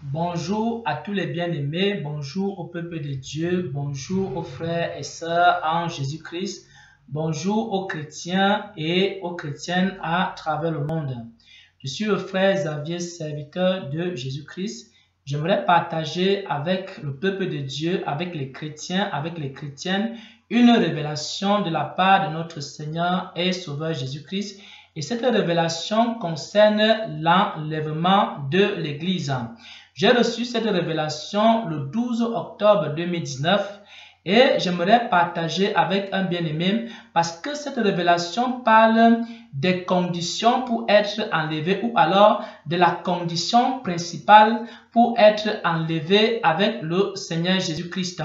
Bonjour à tous les bien-aimés, bonjour au peuple de Dieu, bonjour aux frères et sœurs en Jésus-Christ, bonjour aux chrétiens et aux chrétiennes à travers le monde. Je suis le frère Xavier, serviteur de Jésus-Christ. J'aimerais partager avec le peuple de Dieu, avec les chrétiens, avec les chrétiennes, une révélation de la part de notre Seigneur et Sauveur Jésus-Christ. Et cette révélation concerne l'enlèvement de l'Église. J'ai reçu cette révélation le 12 octobre 2019 et j'aimerais partager avec un bien-aimé parce que cette révélation parle des conditions pour être enlevé ou alors de la condition principale pour être enlevé avec le Seigneur Jésus-Christ.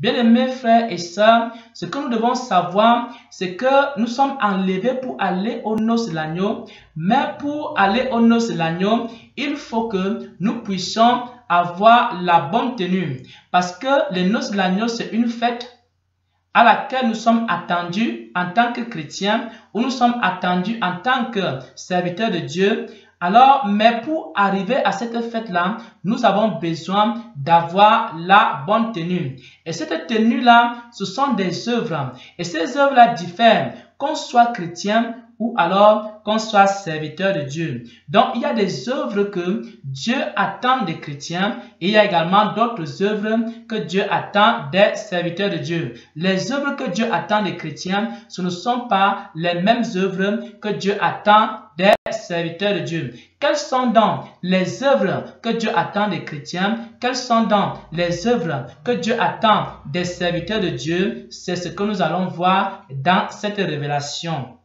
Bien-aimés frères et sœurs, ce que nous devons savoir, c'est que nous sommes enlevés pour aller aux noces de l'agneau, mais pour aller aux noces de l'agneau, il faut que nous puissions avoir la bonne tenue. Parce que les noces de l'agneau, c'est une fête à laquelle nous sommes attendus en tant que chrétiens, ou nous sommes attendus en tant que serviteurs de Dieu. Alors, mais pour arriver à cette fête-là, nous avons besoin d'avoir la bonne tenue. Et cette tenue-là, ce sont des œuvres. Et ces œuvres-là diffèrent, qu'on soit chrétien ou alors qu'on soit serviteur de Dieu. Donc, il y a des œuvres que Dieu attend des chrétiens et il y a également d'autres œuvres que Dieu attend des serviteurs de Dieu. Les œuvres que Dieu attend des chrétiens, ce ne sont pas les mêmes œuvres que Dieu attend des serviteurs de Dieu. Quelles sont donc les œuvres que Dieu attend des chrétiens? Quelles sont donc les œuvres que Dieu attend des serviteurs de Dieu? C'est ce que nous allons voir dans cette révélation.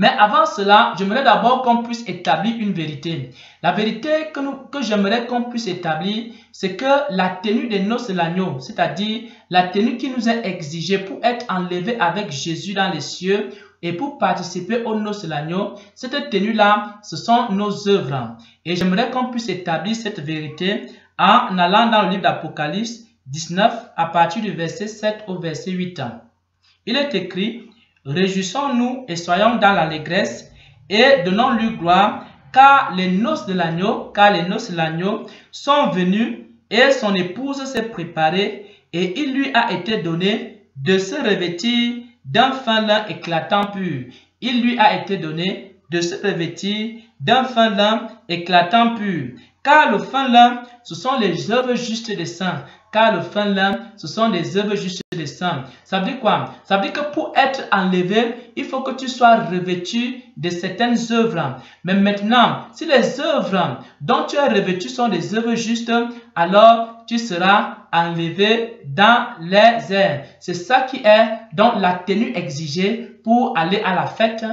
Mais avant cela, j'aimerais d'abord qu'on puisse établir une vérité. La vérité que j'aimerais qu'on puisse établir, c'est que la tenue des noces de l'agneau, c'est-à-dire la tenue qui nous est exigée pour être enlevé avec Jésus dans les cieux et pour participer aux noces de l'agneau, cette tenue-là, ce sont nos œuvres. Et j'aimerais qu'on puisse établir cette vérité en allant dans le livre d'Apocalypse 19 à partir du verset 7 au verset 8. Il est écrit: réjouissons-nous et soyons dans l'allégresse et donnons-lui gloire, car les noces de l'agneau, sont venues et son épouse s'est préparée et il lui a été donné de se revêtir d'un fin lin éclatant pur. Il lui a été donné de se revêtir d'un fin lin éclatant pur. Car le fin lin, ce sont les œuvres justes des saints. Car le fin lin, ce sont des œuvres justes des saints. Ça veut dire quoi? Ça veut dire que pour être enlevé, il faut que tu sois revêtu de certaines œuvres. Mais maintenant, si les œuvres dont tu es revêtu sont des œuvres justes, alors tu seras enlevé dans les airs. C'est ça qui est donc la tenue exigée pour aller à la fête,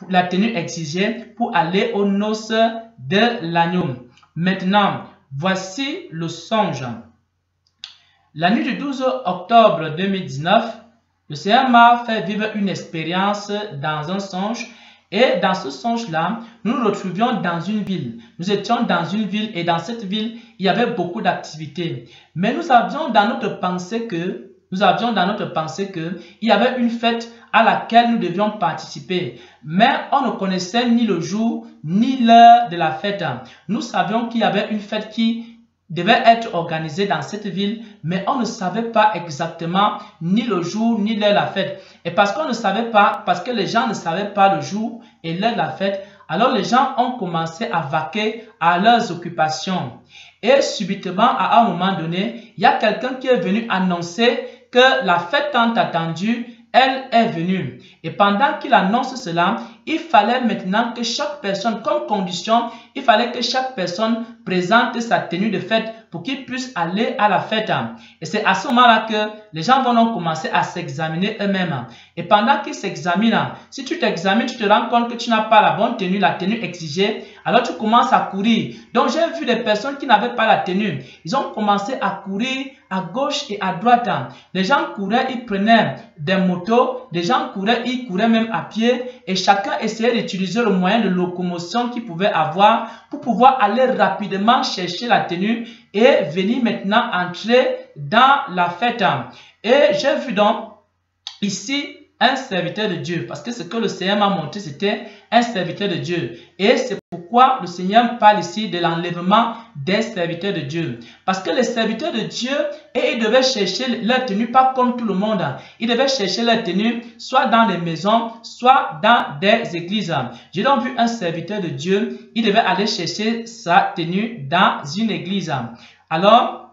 la tenue exigée pour aller aux noces de l'agneau. Maintenant, voici le songe. La nuit du 12 octobre 2019, le Seigneur m'a fait vivre une expérience dans un songe. Et dans ce songe-là, nous nous retrouvions dans une ville. Nous étions dans une ville et dans cette ville, il y avait beaucoup d'activités. Mais nous avions dans notre pensée que il y avait une fête à laquelle nous devions participer. Mais on ne connaissait ni le jour ni l'heure de la fête. Nous savions qu'il y avait une fête qui devait être organisée dans cette ville, mais on ne savait pas exactement ni le jour ni l'heure de la fête. Et parce qu'on ne savait pas, parce que les gens ne savaient pas le jour et l'heure de la fête, alors les gens ont commencé à vaquer à leurs occupations. Et subitement, à un moment donné, il y a quelqu'un qui est venu annoncer que la fête tant attendue, elle est venue. Et pendant qu'il annonce cela, il fallait maintenant que chaque personne, comme condition, il fallait que chaque personne présente sa tenue de fête pour qu'ils puissent aller à la fête. Et c'est à ce moment-là que les gens vont donc commencer à s'examiner eux-mêmes. Et pendant qu'ils s'examinent, si tu t'examines, tu te rends compte que tu n'as pas la bonne tenue, la tenue exigée, alors tu commences à courir. Donc j'ai vu des personnes qui n'avaient pas la tenue. Ils ont commencé à courir à gauche et à droite. Les gens couraient, ils prenaient des motos, les gens couraient, ils couraient même à pied et chacun essayait d'utiliser le moyen de locomotion qu'il pouvait avoir pour pouvoir aller rapidement chercher la tenue et venir maintenant entrer dans la fête. Et j'ai vu donc ici un serviteur de Dieu, parce que ce que le Seigneur m'a montré, c'était un serviteur de Dieu. Et c'est pourquoi pourquoi le Seigneur parle ici de l'enlèvement des serviteurs de Dieu. Parce que les serviteurs de Dieu, ils devaient chercher leur tenue, pas comme tout le monde. Ils devaient chercher leur tenue, soit dans des maisons, soit dans des églises. J'ai donc vu un serviteur de Dieu, il devait aller chercher sa tenue dans une église. Alors,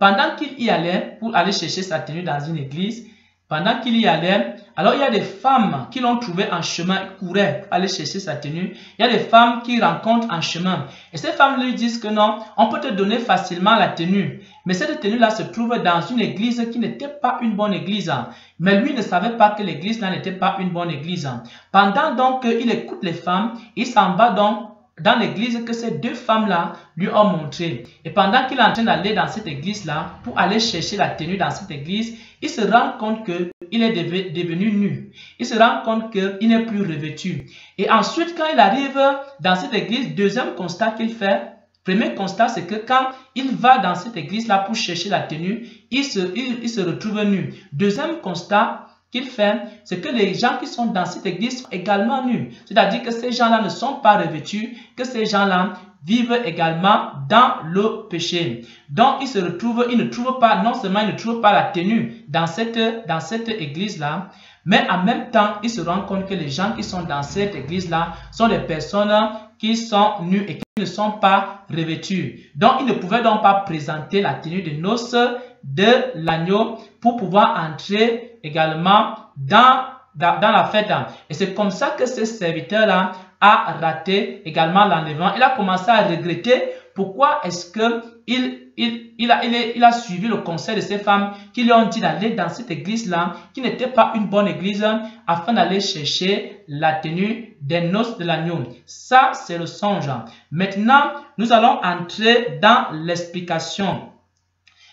pendant qu'il y allait pour aller chercher sa tenue dans une église, pendant qu'il y allait, alors il y a des femmes qui l'ont trouvé en chemin, couraient pour aller chercher sa tenue. Il y a des femmes qui rencontrent en chemin. Et ces femmes lui disent que non, on peut te donner facilement la tenue. Mais cette tenue-là se trouve dans une église qui n'était pas une bonne église. Mais lui ne savait pas que l'église-là n'était pas une bonne église. Pendant donc qu'il écoute les femmes, il s'en va donc dans l'église que ces deux femmes-là lui ont montré. Et pendant qu'il est en train d'aller dans cette église-là, pour aller chercher la tenue dans cette église, il se rend compte qu'il est devenu nu. Il se rend compte qu'il n'est plus revêtu. Et ensuite, quand il arrive dans cette église, deuxième constat qu'il fait, premier constat, c'est que quand il va dans cette église-là pour chercher la tenue, il se retrouve nu. Deuxième constat qu'il fait, c'est que les gens qui sont dans cette église sont également nus. C'est-à-dire que ces gens-là ne sont pas revêtus, que ces gens-là vivent également dans le péché. Donc, il ne trouve pas, non seulement il ne trouve pas la tenue dans cette église-là, mais en même temps, il se rend compte que les gens qui sont dans cette église-là sont des personnes qui sont nues et qui ne sont pas revêtues. Donc, il ne pouvait donc pas présenter la tenue de noces de l'agneau pour pouvoir entrer également dans la fête. Et c'est comme ça que ce serviteur-là a raté également l'enlèvement. Il a commencé à regretter pourquoi est-ce qu'il a suivi le conseil de ces femmes qui lui ont dit d'aller dans cette église-là, qui n'était pas une bonne église, afin d'aller chercher la tenue des noces de l'agneau. Ça, c'est le songe. Maintenant, nous allons entrer dans l'explication.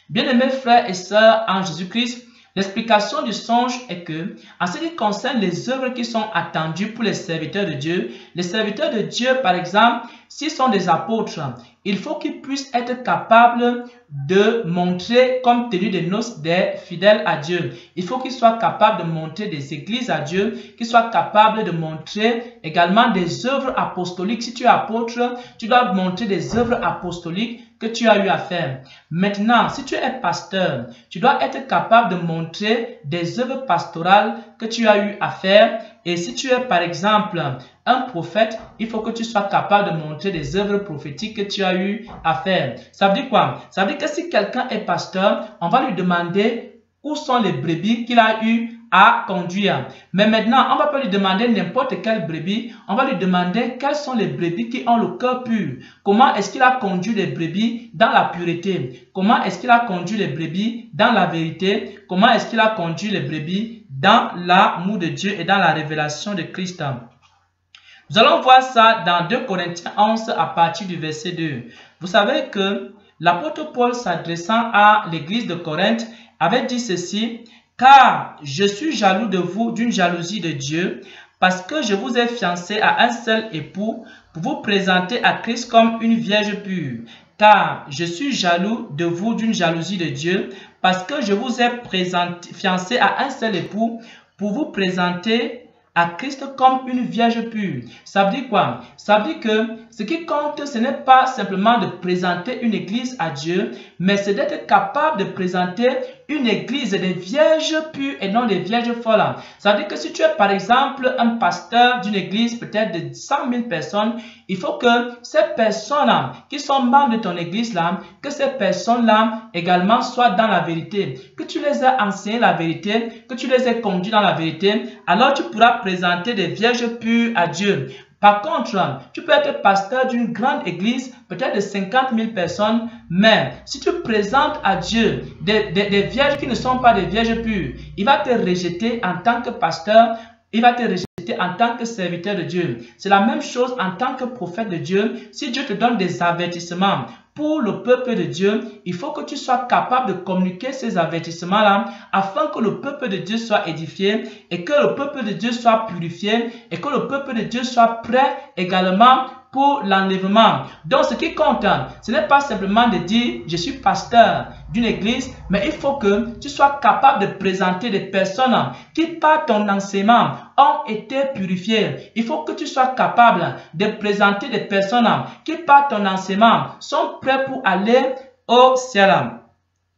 Bien-aimés frères et sœurs en Jésus-Christ, l'explication du songe est que, en ce qui concerne les œuvres qui sont attendues pour les serviteurs de Dieu, les serviteurs de Dieu, par exemple, s'ils sont des apôtres, il faut qu'ils puissent être capables de montrer comme tenue des noces des fidèles à Dieu. Il faut qu'ils soient capables de montrer des églises à Dieu, qu'ils soient capables de montrer également des œuvres apostoliques. Si tu es apôtre, tu dois montrer des œuvres apostoliques que tu as eu à faire. Maintenant, si tu es pasteur, tu dois être capable de montrer des œuvres pastorales que tu as eu à faire. Et si tu es par exemple un prophète, il faut que tu sois capable de montrer des œuvres prophétiques que tu as eu à faire. Ça veut dire quoi? Ça veut dire que si quelqu'un est pasteur, on va lui demander où sont les brebis qu'il a eu à conduire. Mais maintenant, on ne va pas lui demander n'importe quelle brebis. On va lui demander quelles sont les brebis qui ont le cœur pur. Comment est-ce qu'il a conduit les brebis dans la pureté? Comment est-ce qu'il a conduit les brebis dans la vérité? Comment est-ce qu'il a conduit les brebis dans l'amour de Dieu et dans la révélation de Christ? Nous allons voir ça dans 2 Corinthiens 11 à partir du verset 2. Vous savez que l'apôtre Paul, s'adressant à l'église de Corinthe, avait dit ceci: « Car je suis jaloux de vous d'une jalousie de Dieu, parce que je vous ai fiancé à un seul époux pour vous présenter à Christ comme une vierge pure. Car je suis jaloux de vous d'une jalousie de Dieu, parce que je vous ai fiancé à un seul époux pour vous présenter à Christ comme une vierge pure. » Ça veut dire quoi? Ça veut dire que ce qui compte, ce n'est pas simplement de présenter une église à Dieu, mais c'est d'être capable de présenter une église des vierges pures et non des vierges folles. Ça veut dire que si tu es par exemple un pasteur d'une église peut-être de 100 000 personnes, il faut que ces personnes-là qui sont membres de ton église-là, que ces personnes-là également soient dans la vérité, que tu les aies enseigné la vérité, que tu les aies conduits dans la vérité, alors tu pourras présenter des vierges pures à Dieu. Par contre, tu peux être pasteur d'une grande église, peut-être de 50 000 personnes, mais si tu présentes à Dieu des vierges qui ne sont pas des vierges pures, il va te rejeter en tant que pasteur, il va te rejeter en tant que serviteur de Dieu. C'est la même chose en tant que prophète de Dieu. Si Dieu te donne des avertissements pour le peuple de Dieu, il faut que tu sois capable de communiquer ces avertissements-là afin que le peuple de Dieu soit édifié et que le peuple de Dieu soit purifié et que le peuple de Dieu soit prêt également pour l'enlèvement. Donc, ce qui compte, ce n'est pas simplement de dire « je suis pasteur d'une église », mais il faut que tu sois capable de présenter des personnes qui, par ton enseignement, ont été purifiées. Il faut que tu sois capable de présenter des personnes qui, par ton enseignement, sont prêtes pour aller au ciel.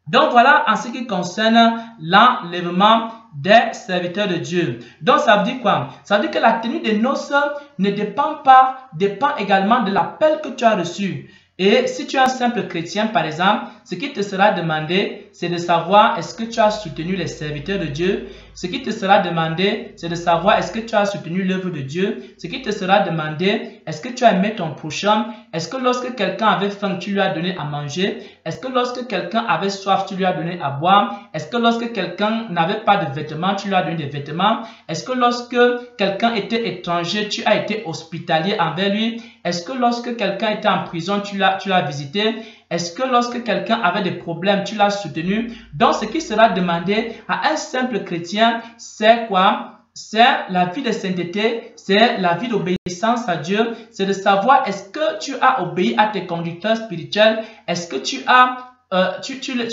Donc, voilà en ce qui concerne l'enlèvement des serviteurs de Dieu. Donc, ça veut dire quoi? Ça veut dire que la tenue des noces ne dépend également de l'appel que tu as reçu. Et si tu es un simple chrétien, par exemple, ce qui te sera demandé, c'est de savoir est-ce que tu as soutenu les serviteurs de Dieu. Ce qui te sera demandé, c'est de savoir est-ce que tu as soutenu l'œuvre de Dieu. Ce qui te sera demandé, est-ce que tu as aimé ton prochain. Est-ce que lorsque quelqu'un avait faim, tu lui as donné à manger. Est-ce que lorsque quelqu'un avait soif, tu lui as donné à boire. Est-ce que lorsque quelqu'un n'avait pas de vêtements, tu lui as donné des vêtements. Est-ce que lorsque quelqu'un était étranger, tu as été hospitalier envers lui. Est-ce que lorsque quelqu'un était en prison, tu l'as visité? Est-ce que lorsque quelqu'un avait des problèmes, tu l'as soutenu? Donc, ce qui sera demandé à un simple chrétien, c'est quoi? C'est la vie de sainteté, c'est la vie d'obéissance à Dieu, c'est de savoir est-ce que tu as obéi à tes conducteurs spirituels, est-ce que tu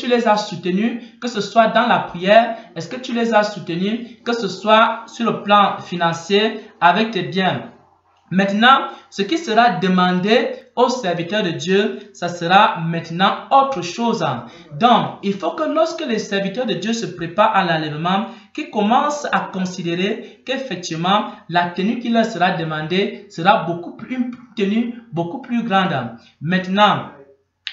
les as soutenus, que ce soit dans la prière, est-ce que tu les as soutenus, que ce soit sur le plan financier, avec tes biens. Maintenant, ce qui sera demandé aux serviteurs de Dieu, ça sera maintenant autre chose. Donc, il faut que lorsque les serviteurs de Dieu se préparent à l'enlèvement, qu'ils commencent à considérer qu'effectivement, la tenue qui leur sera demandée sera une tenue beaucoup plus grande. Maintenant,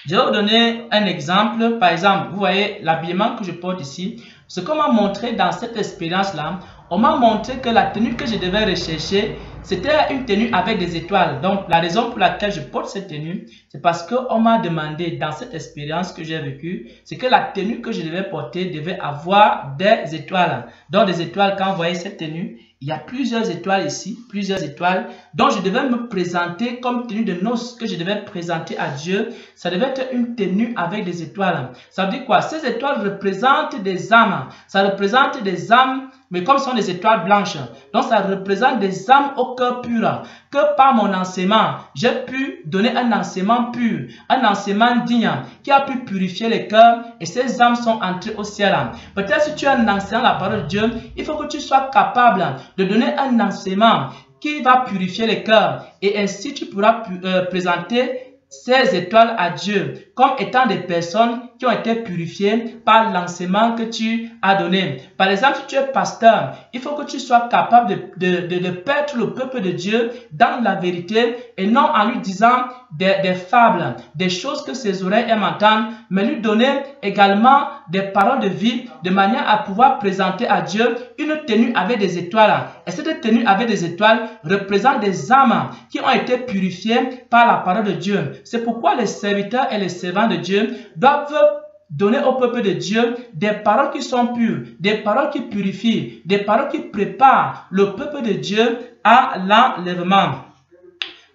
je vais vous donner un exemple. Par exemple, vous voyez l'habillement que je porte ici. Ce qu'on m'a montré dans cette expérience-là, on m'a montré que la tenue que je devais rechercher, c'était une tenue avec des étoiles. Donc, la raison pour laquelle je porte cette tenue, c'est parce qu'on m'a demandé dans cette expérience que j'ai vécue, c'est que la tenue que je devais porter devait avoir des étoiles. Donc, des étoiles, quand vous voyez cette tenue, il y a plusieurs étoiles ici, plusieurs étoiles. Donc, je devais me présenter comme tenue de noces que je devais présenter à Dieu. Ça devait être une tenue avec des étoiles. Ça veut dire quoi? Ces étoiles représentent des âmes. Ça représente des âmes, mais comme ce sont des étoiles blanches. Donc, ça représente des âmes au cœur pur. Que par mon enseignement, j'ai pu donner un enseignement pur, un enseignement digne, qui a pu purifier les cœurs et ces âmes sont entrées au ciel. Peut-être si tu es un enseignant de la parole de Dieu, il faut que tu sois capable de donner un enseignement qui va purifier les cœurs et ainsi tu pourras présenter ces étoiles à Dieu comme étant des personnes qui ont été purifiées par l'enseignement que tu as donné. Par exemple, si tu es pasteur, il faut que tu sois capable de paître le peuple de Dieu dans la vérité et non en lui disant des fables, des choses que ses oreilles aiment entendre, mais lui donner également des paroles de vie de manière à pouvoir présenter à Dieu une tenue avec des étoiles. Et cette tenue avec des étoiles représente des âmes qui ont été purifiées par la parole de Dieu. C'est pourquoi les serviteurs et les servants de Dieu doivent donner au peuple de Dieu des paroles qui sont pures, des paroles qui purifient, des paroles qui préparent le peuple de Dieu à l'enlèvement.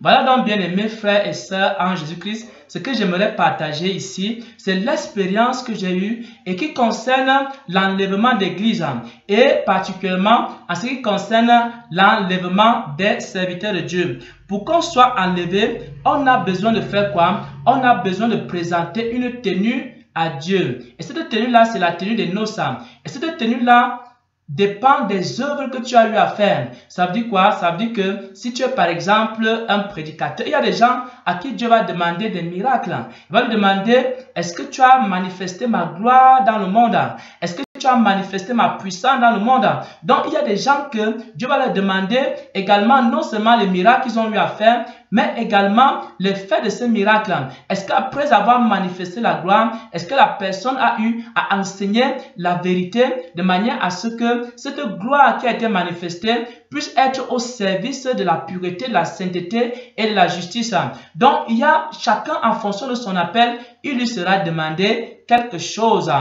Voilà donc, bien aimés frères et sœurs en Jésus-Christ, ce que j'aimerais partager ici, c'est l'expérience que j'ai eue et qui concerne l'enlèvement d'église et particulièrement en ce qui concerne l'enlèvement des serviteurs de Dieu. Pour qu'on soit enlevé, on a besoin de faire quoi? On a besoin de présenter une tenue à Dieu. Et cette tenue-là, c'est la tenue des noces. Et cette tenue-là dépend des œuvres que tu as eu à faire. Ça veut dire quoi? Ça veut dire que si tu es par exemple un prédicateur, il y a des gens à qui Dieu va demander des miracles. Il va lui demander, est-ce que tu as manifesté ma gloire dans le monde? Est-ce que tu as manifesté ma puissance dans le monde? Donc il y a des gens que Dieu va leur demander également non seulement les miracles qu'ils ont eu à faire, mais également l'effet de ces miracles. Est-ce qu'après avoir manifesté la gloire, est-ce que la personne a eu à enseigner la vérité de manière à ce que cette gloire qui a été manifestée puisse être au service de la pureté, de la sainteté et de la justice. Donc, il y a chacun en fonction de son appel, il lui sera demandé quelque chose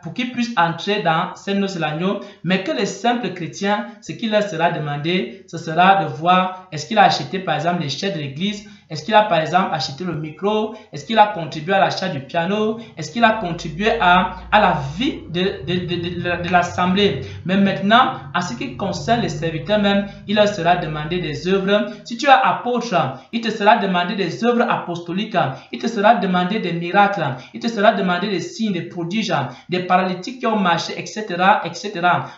pour qu'il puisse entrer dans ces noces de l'agneau, mais que les simples chrétiens, ce qui leur sera demandé, ce sera de voir est-ce qu'il a acheté par exemple les chaises de l'église, Est-ce qu'il a par exemple acheté le micro? Est-ce qu'il a contribué à l'achat du piano? Est-ce qu'il a contribué à la vie de l'assemblée? Mais maintenant, en ce qui concerne les serviteurs même, il leur sera demandé des œuvres. Si tu es apôtre, il te sera demandé des œuvres apostoliques. Il te sera demandé des miracles. Il te sera demandé des signes, des prodiges, des paralytiques qui ont marché, etc., etc.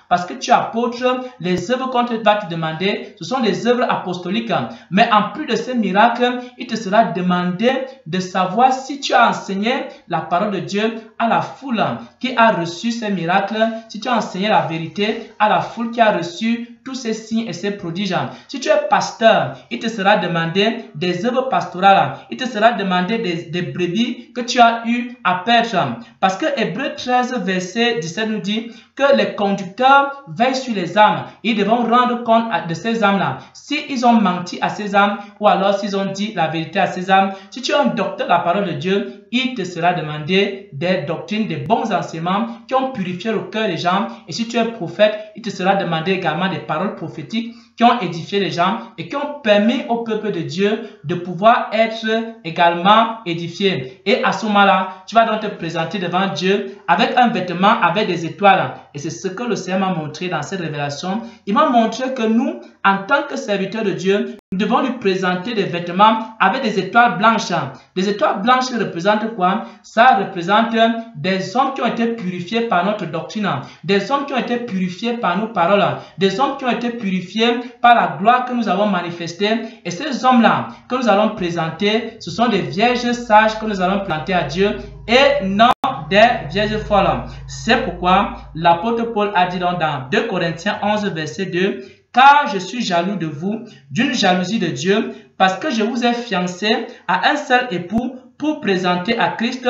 Parce que tu es apôtre, les œuvres qu'on va te demander, ce sont des œuvres apostoliques. Mais en plus de ces miracles, il te sera demandé de savoir si tu as enseigné la parole de Dieu à la foule qui a reçu ces miracles, si tu as enseigné la vérité à la foule qui a reçu tous ces signes et ces prodiges. Si tu es pasteur, il te sera demandé des œuvres pastorales. Il te sera demandé des brebis que tu as eu à perdre. Parce que Hébreux 13, verset 17 nous dit que les conducteurs veillent sur les âmes. Ils devront rendre compte de ces âmes-là. S'ils ont menti à ces âmes ou alors s'ils ont dit la vérité à ces âmes, si tu es un docteur de la parole de Dieu, il te sera demandé des doctrines, des bons enseignements qui ont purifié le cœur des gens. Et si tu es prophète, il te sera demandé également des paroles prophétiques qui ont édifié les gens et qui ont permis au peuple de Dieu de pouvoir être également édifié. Et à ce moment-là, tu vas donc te présenter devant Dieu avec un vêtement avec des étoiles. Et c'est ce que le Seigneur m'a montré dans cette révélation. Il m'a montré que nous, en tant que serviteurs de Dieu, nous devons lui présenter des vêtements avec des étoiles blanches. Des étoiles blanches représentent quoi? Ça représente des hommes qui ont été purifiés par notre doctrine, des hommes qui ont été purifiés par nos paroles, des hommes qui ont été purifiés par la gloire que nous avons manifestée. Et ces hommes-là que nous allons présenter, ce sont des vierges sages que nous allons planter à Dieu et non des vierges folles. C'est pourquoi l'apôtre Paul a dit donc dans 2 Corinthiens 11, verset 2, « Car je suis jaloux de vous, d'une jalousie de Dieu, parce que je vous ai fiancé à un seul époux pour vous présenter à Christ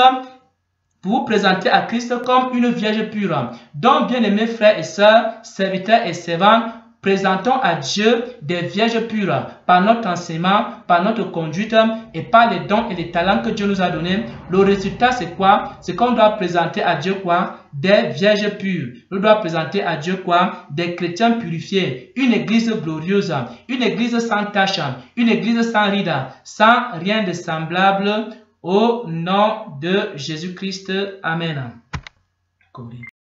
comme une vierge pure. Donc, bien-aimés frères et sœurs, serviteurs et servantes, présentons à Dieu des vierges pures par notre enseignement, par notre conduite et par les dons et les talents que Dieu nous a donnés. Le résultat, c'est quoi? C'est qu'on doit présenter à Dieu quoi? Des vierges pures. On doit présenter à Dieu quoi? Des chrétiens purifiés. Une église glorieuse. Une église sans tache. Une église sans ride. Sans rien de semblable. Au nom de Jésus-Christ. Amen.